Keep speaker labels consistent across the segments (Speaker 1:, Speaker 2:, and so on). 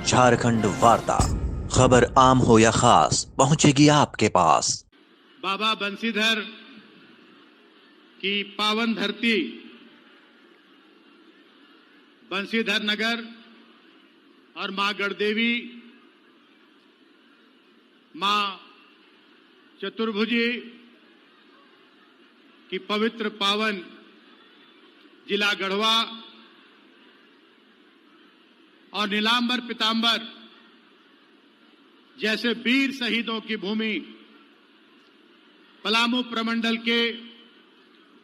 Speaker 1: झारखंड वार्ता, खबर आम हो या खास पहुंचेगी आपके पास।
Speaker 2: बाबा बंसीधर की पावन धरती बंसीधर नगर और मां गढ़देवी, मां चतुर्भुजी की पवित्र पावन जिला गढ़वा और नीलांबर पीतांबर जैसे वीर शहीदों की भूमि पलामू प्रमंडल के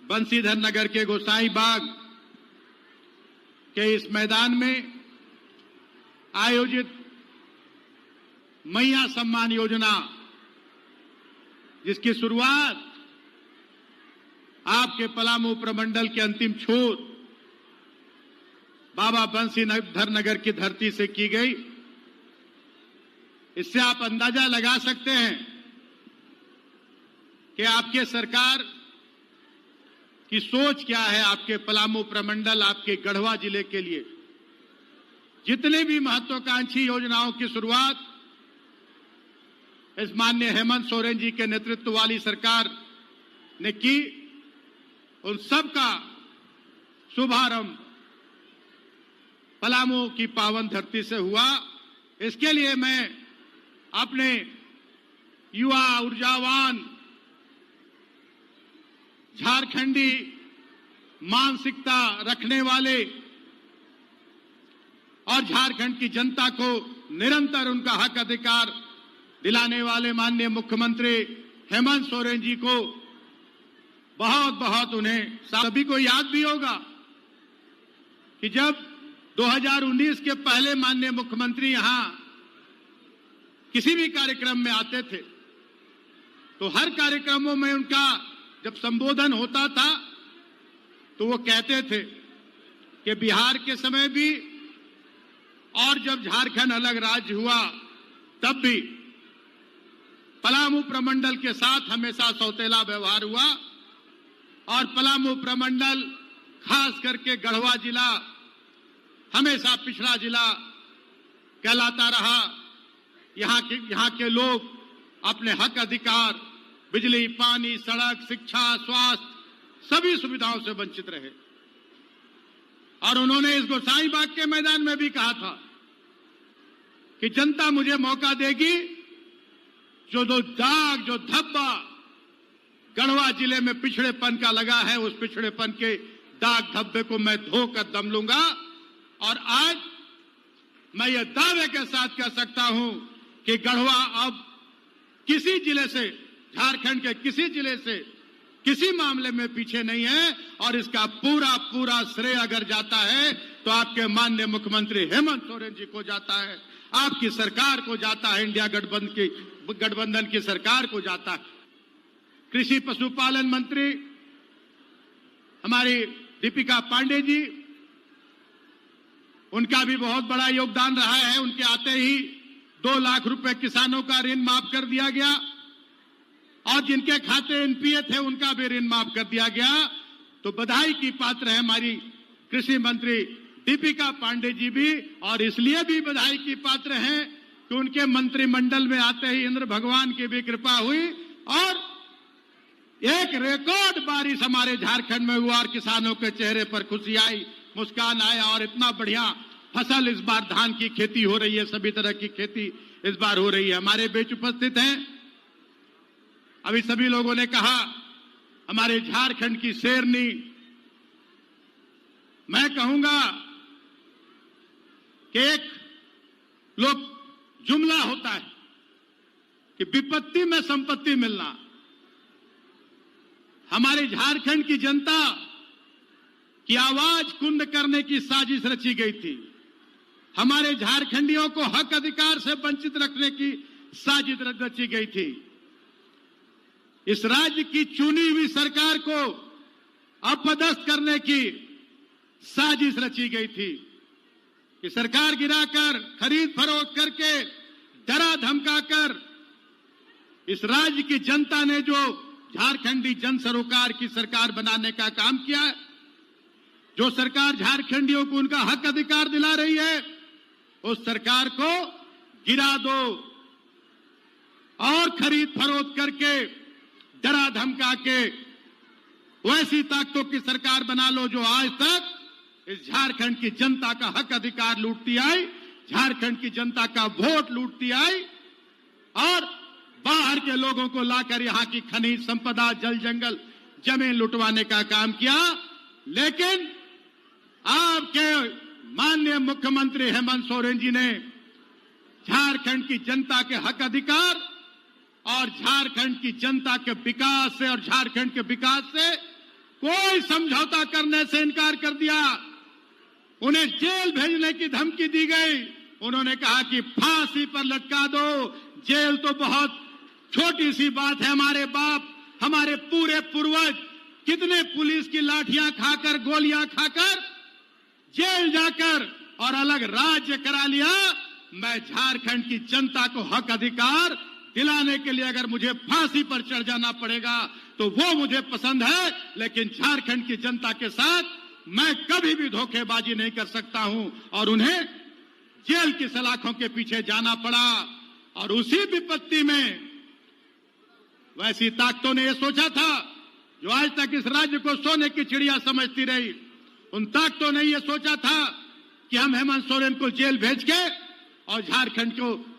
Speaker 2: बंसीधर नगर के गोसाई बाग के इस मैदान में आयोजित मैया सम्मान योजना, जिसकी शुरुआत आपके पलामू प्रमंडल के अंतिम छोर बाबा बंसीधर नगर की धरती से की गई। इससे आप अंदाजा लगा सकते हैं कि आपके सरकार की सोच क्या है। आपके पलामू प्रमंडल, आपके गढ़वा जिले के लिए जितने भी महत्वाकांक्षी योजनाओं की शुरुआत इस माननीय हेमंत सोरेन जी के नेतृत्व वाली सरकार ने की, उन सब का शुभारंभ पलामू की पावन धरती से हुआ। इसके लिए मैं अपने युवा ऊर्जावान झारखंडी मानसिकता रखने वाले और झारखंड की जनता को निरंतर उनका हक अधिकार दिलाने वाले माननीय मुख्यमंत्री हेमंत सोरेन जी को बहुत बहुत उन्हें सभी को याद भी होगा कि जब 2019 के पहले माननीय मुख्यमंत्री यहां किसी भी कार्यक्रम में आते थे तो हर कार्यक्रमों में उनका जब संबोधन होता था तो वो कहते थे कि बिहार के समय भी और जब झारखंड अलग राज्य हुआ तब भी पलामू प्रमंडल के साथ हमेशा सौतेला व्यवहार हुआ और पलामू प्रमंडल, खास करके गढ़वा जिला, हमेशा पिछड़ा जिला कहलाता रहा। यहाँ के लोग अपने हक अधिकार, बिजली, पानी, सड़क, शिक्षा, स्वास्थ्य सभी सुविधाओं से वंचित रहे। और उन्होंने इस गोसाई बाग के मैदान में भी कहा था कि जनता मुझे मौका देगी, जो दाग, जो धब्बा गढ़वा जिले में पिछड़ेपन का लगा है, उस पिछड़ेपन के दाग धब्बे को मैं धोकर दम लूंगा। और आज मैं ये दावे के साथ कह सकता हूं कि गढ़वा अब किसी जिले से, झारखंड के किसी जिले से किसी मामले में पीछे नहीं है। और इसका पूरा पूरा श्रेय अगर जाता है तो आपके माननीय मुख्यमंत्री हेमंत सोरेन जी को जाता है, आपकी सरकार को जाता है, इंडिया गठबंधन की सरकार को जाता है। कृषि पशुपालन मंत्री हमारी दीपिका पांडे जी, उनका भी बहुत बड़ा योगदान रहा है। उनके आते ही 2 लाख रुपए किसानों का ऋण माफ कर दिया गया और जिनके खाते एनपीए थे उनका भी ऋण माफ कर दिया गया। तो बधाई की पात्र है हमारी कृषि मंत्री दीपिका पांडे जी भी, और इसलिए भी बधाई की पात्र हैं कि उनके मंत्रिमंडल में आते ही इंद्र भगवान की भी कृपा हुई और एक रिकॉर्ड बारिश हमारे झारखंड में हुआ और किसानों के चेहरे पर खुशी आई, मुस्कान आया। और इतना बढ़िया फसल इस बार धान की खेती हो रही है, सभी तरह की खेती इस बार हो रही है। हमारे बीच उपस्थित हैं, अभी सभी लोगों ने कहा हमारे झारखंड की शेरनी। मैं कहूंगा कि एक लोग जुमला होता है कि विपत्ति में संपत्ति मिलना। हमारे झारखंड की जनता की आवाज कुंद करने की साजिश रची गई थी। हमारे झारखंडियों को हक अधिकार से वंचित रखने की साजिश रची गई थी। इस राज्य की चुनी हुई सरकार को अपदस्थ करने की साजिश रची गई थी कि सरकार गिराकर, खरीद फरोख्त करके, डरा धमकाकर इस राज्य की जनता ने जो झारखंडी जन सरोकार की सरकार बनाने का काम किया है, जो सरकार झारखंडियों को उनका हक अधिकार दिला रही है, उस सरकार को गिरा दो और खरीद फरोख्त करके डरा धमका के वैसी ताकतों की सरकार बना लो जो आज तक इस झारखंड की जनता का हक अधिकार लूटती आई, झारखंड की जनता का वोट लूटती आई और बाहर के लोगों को लाकर यहां की खनिज संपदा, जल जंगल, जमीन लुटवाने का काम किया। लेकिन आपके माननीय मुख्यमंत्री हेमंत सोरेन जी ने झारखंड की जनता के हक अधिकार और झारखंड की जनता के विकास से और झारखंड के विकास से कोई समझौता करने से इनकार कर दिया। उन्हें जेल भेजने की धमकी दी गई। उन्होंने कहा कि फांसी पर लटका दो, जेल तो बहुत छोटी सी बात है। हमारे बाप, हमारे पूरे पूर्वज कितने पुलिस की लाठियां खाकर, गोलियां खाकर जेल जाकर और अलग राज्य करा लिया। मैं झारखंड की जनता को हक अधिकार दिलाने के लिए अगर मुझे फांसी पर चढ़ जाना पड़ेगा तो वो मुझे पसंद है, लेकिन झारखंड की जनता के साथ मैं कभी भी धोखेबाजी नहीं कर सकता हूं। और उन्हें जेल की सलाखों के पीछे जाना पड़ा। और उसी विपत्ति में वैसी ताकतों ने यह सोचा था जो आज तक इस राज्य को सोने की चिड़िया समझती रही, उन ताकतों ने यह सोचा था कि हम हेमंत सोरेन को जेल भेज के और झारखंड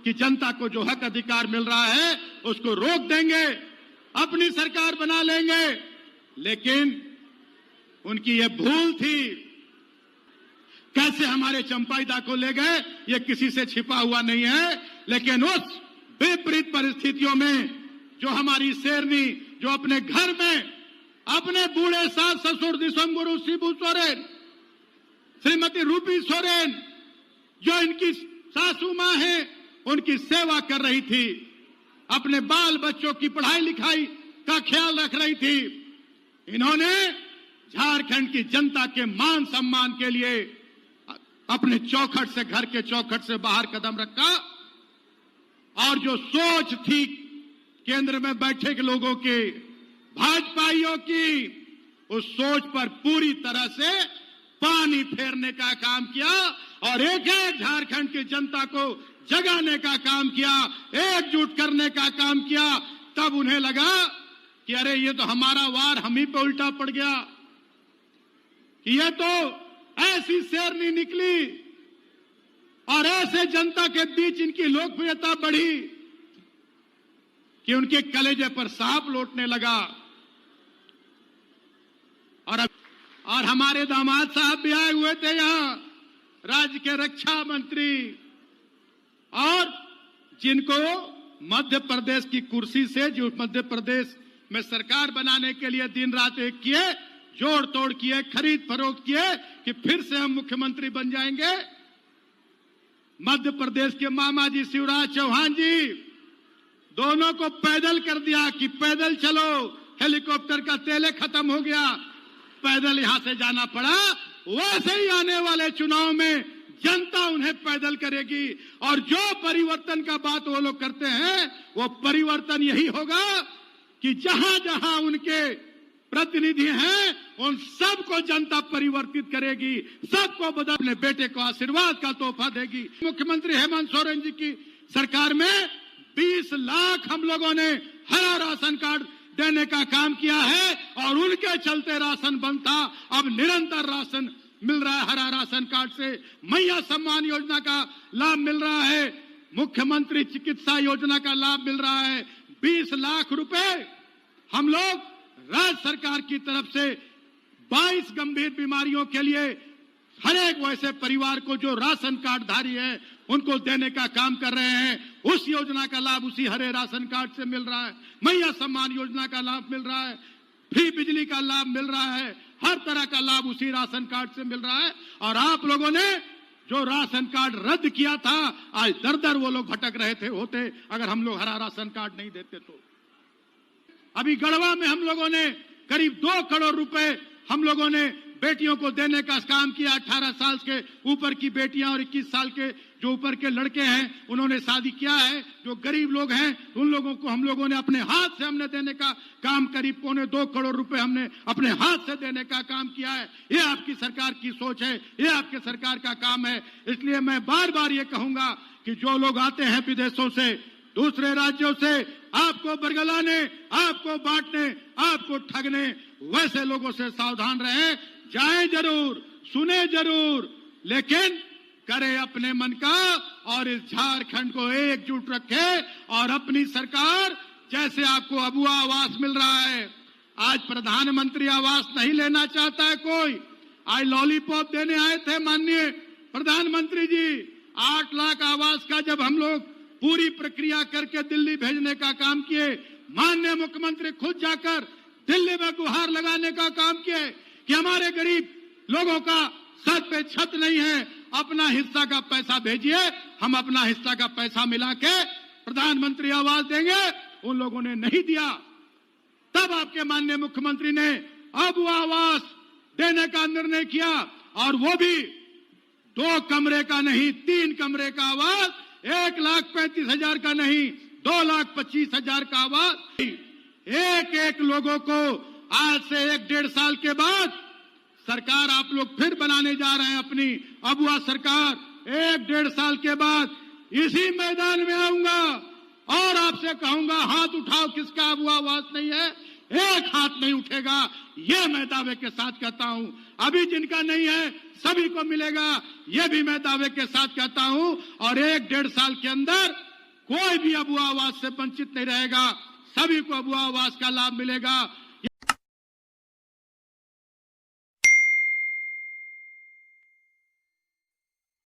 Speaker 2: की जनता को जो हक अधिकार मिल रहा है उसको रोक देंगे, अपनी सरकार बना लेंगे। लेकिन उनकी यह भूल थी। कैसे हमारे चंपाइदा को ले गए ये किसी से छिपा हुआ नहीं है। लेकिन उस विपरीत परिस्थितियों में जो हमारी शेरनी, जो अपने घर में अपने बूढ़े सास ससुर दिसंगुरु शिबू सोरेन, श्रीमती रूपी सोरेन, जो इनकी सासू मां है, उनकी सेवा कर रही थी, अपने बाल बच्चों की पढ़ाई लिखाई का ख्याल रख रही थी, इन्होंने झारखंड की जनता के मान सम्मान के लिए अपने चौखट से, घर के चौखट से बाहर कदम रखा। और जो सोच थी केंद्र में बैठे के लोगों की, भाजपाइयों की, उस सोच पर पूरी तरह से पानी फेरने का काम किया और एक एक झारखंड की जनता को जगाने का काम किया, एकजुट करने का काम किया। तब उन्हें लगा कि अरे ये तो हमारा वार हम ही पे उल्टा पड़ गया, कि ये तो ऐसी शेरनी निकली और ऐसे जनता के बीच इनकी लोकप्रियता बढ़ी कि उनके कलेजे पर सांप लौटने लगा। और हमारे दामाद साहब भी आए हुए थे यहां, राज्य के रक्षा मंत्री, और जिनको मध्य प्रदेश की कुर्सी से, जो मध्य प्रदेश में सरकार बनाने के लिए दिन रात एक किए, जोड़ तोड़ किए, खरीद फरोख्त किए कि फिर से हम मुख्यमंत्री बन जाएंगे। मध्य प्रदेश के मामा जी शिवराज चौहान जी, दोनों को पैदल कर दिया कि पैदल चलो, हेलीकॉप्टर का तेल खत्म हो गया, पैदल यहां से जाना पड़ा। वैसे ही आने वाले चुनाव में जनता उन्हें पैदल करेगी। और जो परिवर्तन का बात वो लोग करते हैं, वो परिवर्तन यही होगा कि जहां जहां उनके प्रतिनिधि हैं उन सबको जनता परिवर्तित करेगी, सबको बदल, अपने बेटे को आशीर्वाद का तोहफा देगी। मुख्यमंत्री हेमंत सोरेन जी की सरकार में 20 लाख हम लोगों ने हरा राशन कार्ड देने का काम किया है और उनके चलते राशन बंद था। अब निरंतर राशन मिल रहा है हरा राशन कार्ड से। मैया सम्मान योजना का लाभ मिल रहा है, मुख्यमंत्री चिकित्सा योजना का लाभ मिल रहा है। 20 लाख रुपए हम लोग राज्य सरकार की तरफ से 22 गंभीर बीमारियों के लिए हर एक वैसे परिवार को जो राशन कार्ड धारी है उनको देने का काम कर रहे हैं। उस योजना का लाभ उसी हरे राशन कार्ड से मिल रहा है। मैया सम्मान योजना का लाभ मिल रहा है, फ्री बिजली का लाभ मिल रहा है, हर तरह का लाभ उसी राशन कार्ड से मिल रहा है। और आप लोगों ने जो राशन कार्ड रद्द किया था, आज दर दर वो लोग भटक रहे थे होते अगर हम लोग हरा राशन कार्ड नहीं देते तो। अभी गढ़वा में हम लोगों ने करीब 2 करोड़ रुपए हम लोगों ने बेटियों को देने का काम किया। 18 साल के ऊपर की बेटियां और 21 साल के जो ऊपर के लड़के हैं उन्होंने शादी किया है, जो गरीब लोग हैं उन लोगों को हम लोगों ने अपने हाथ से हमने देने का काम, करीब 2.25 करोड़ रुपए हमने अपने हाथ से देने का काम किया है। ये आपकी सरकार की सोच है, ये आपके सरकार का काम है। इसलिए मैं बार बार ये कहूंगा कि जो लोग आते हैं विदेशों से, दूसरे राज्यों से आपको बरगलाने, आपको बांटने, आपको ठगने, वैसे लोगों से सावधान रहें। जाएं जरूर, सुने जरूर, लेकिन करे अपने मन का और इस झारखंड को एकजुट रखे। और अपनी सरकार, जैसे आपको अबुआ आवास मिल रहा है, आज प्रधानमंत्री आवास नहीं लेना चाहता है कोई। आज लॉलीपॉप देने आए थे माननीय प्रधानमंत्री जी। 8 लाख आवास का जब हम लोग पूरी प्रक्रिया करके दिल्ली भेजने का काम किए, माननीय मुख्यमंत्री खुद जाकर दिल्ली में गुहार लगाने का काम किए कि हमारे गरीब लोगों का सर पे छत नहीं है, अपना हिस्सा का पैसा भेजिए, हम अपना हिस्सा का पैसा मिला के प्रधानमंत्री आवास देंगे। उन लोगों ने नहीं दिया। तब आपके माननीय मुख्यमंत्री ने अब वो आवास देने का निर्णय किया, और वो भी 2 कमरे का नहीं, 3 कमरे का आवास, 1,35,000 का नहीं, 2,25,000 का आवास। एक लोगों को आज से 1-1.5 साल के बाद सरकार आप लोग फिर बनाने जा रहे हैं अपनी अबुआ सरकार। 1-1.5 साल के बाद इसी मैदान में आऊंगा और आपसे कहूंगा, हाथ उठाओ किसका अबुआ आवास नहीं है। एक हाथ नहीं उठेगा, ये मैं दावे के साथ कहता हूं। अभी जिनका नहीं है सभी को मिलेगा, ये भी मैं दावे के साथ कहता हूं। और 1-1.5 साल के अंदर कोई भी अबुआ आवास से वंचित नहीं रहेगा, सभी को अबुआ आवास का लाभ मिलेगा।